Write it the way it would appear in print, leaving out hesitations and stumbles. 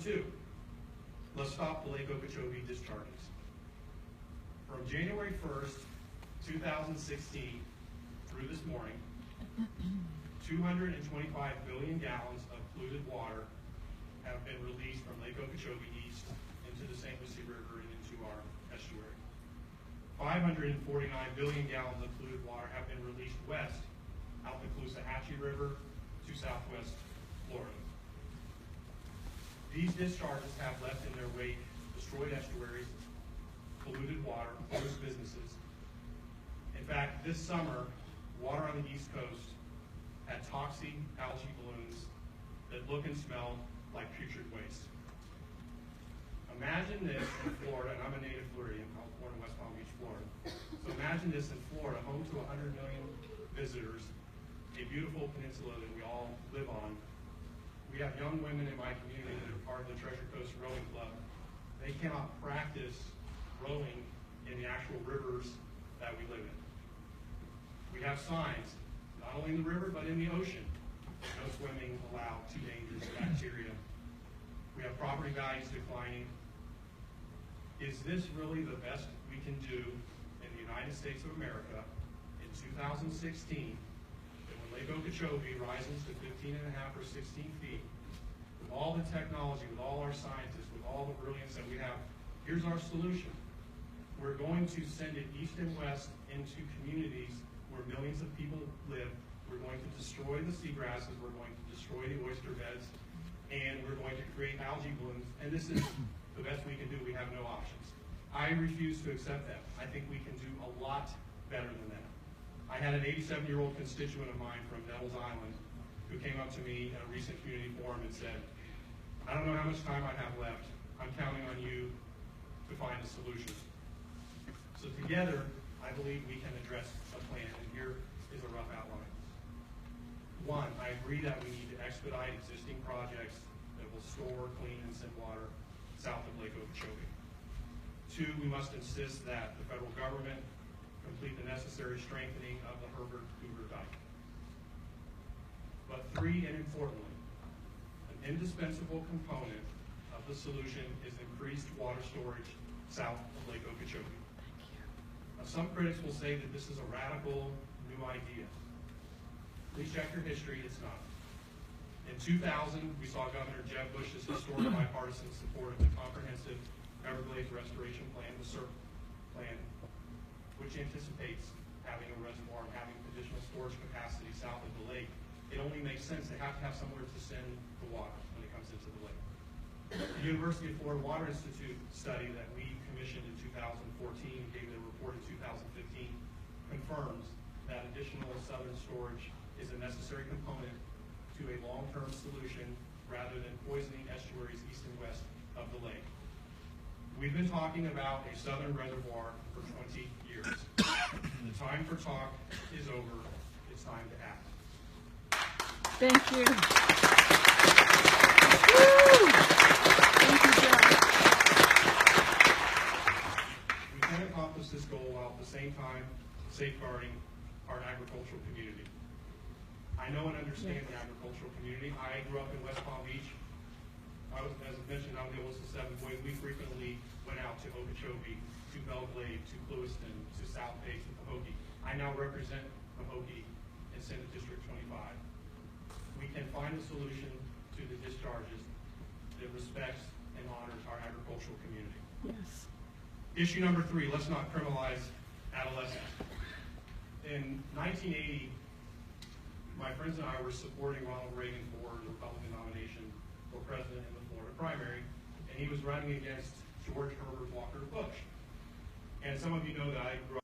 2, let's stop the Lake Okeechobee discharges. From January 1st, 2016 through this morning, 225 billion gallons of polluted water have been released from Lake Okeechobee east into the St. Lucie River and into our estuary. 549 billion gallons of polluted water have been released west out the Caloosahatchee River to southwest Florida. These discharges have left in their wake destroyed estuaries, polluted water, closed businesses. In fact, this summer, water on the East Coast had toxic algae blooms that look and smell like putrid waste. Imagine this in Florida, and I'm a native Floridian. I was born in West Palm Beach, Florida. So imagine this in Florida, home to 100 million visitors, a beautiful peninsula that we all live on. We have young women in my community that are part of the Treasure Coast Rowing Club. They cannot practice rowing in the actual rivers that we live in. We have signs, not only in the river, but in the ocean. No swimming allowed, too dangerous, bacteria. We have property values declining. Is this really the best we can do in the United States of America in 2016, that when Lake Okeechobee rises to 15 and a half or 16 feet, with all the technology, with all our scientists, with all the brilliance that we have, here's our solution. We're going to send it east and west into communities where millions of people live. We're going to destroy the seagrasses, we're going to destroy the oyster beds, and we're going to create algae blooms. And this is the best we can do. We have no options. I refuse to accept that. I think we can do a lot better than that. I had an 87-year-old constituent of mine from Nettles Island who came up to me at a recent community forum and said, I don't know how much time I have left. I'm counting on you to find a solution. So together, I believe we can address a plan, and here is a rough outline. 1, I agree that we need to expedite existing projects that will store, clean, and send water south of Lake Okeechobee. 2, we must insist that the federal government complete the necessary strengthening of the Herbert-Hoover Dike. But 3, and importantly, an indispensable component of the solution is increased water storage south of Lake Okeechobee. Now, some critics will say that this is a radical new idea. Please check your history, it's not. In 2000, we saw Governor Jeb Bush's historic bipartisan support of the Comprehensive Everglades Restoration Plan, the CERP plan, which anticipates having a reservoir and having additional storage capacity south of the lake. It only makes sense. They have to have somewhere to send the water when it comes into the lake. The University of Florida Water Institute study that we commissioned in 2014 and gave their report in 2015 confirms that additional southern storage is a necessary component to a long-term solution rather than poisoning estuaries east and west of the lake. We've been talking about a southern reservoir for 20 years. The time for talk is over. It's time to act. Thank you. Woo! Thank you, John. We can accomplish this goal while at the same time safeguarding our agricultural community. I know and understand the agricultural community. I grew up in West Palm Beach. I was, as I mentioned, I'm the oldest of 7 boys. We frequently went out to Okeechobee, to Belglade, to Clewiston, to South Bay, to Pahokee. I now represent Pahokee in Senate District 25. We can find a solution to the discharges that respects and honors our agricultural community. Yes. Issue number 3, let's not criminalize adolescents. In 1980, my friends and I were supporting Ronald Reagan for the Republican nomination for president in the Florida primary, and he was running against George Herbert Walker Bush. And some of you know that I grew up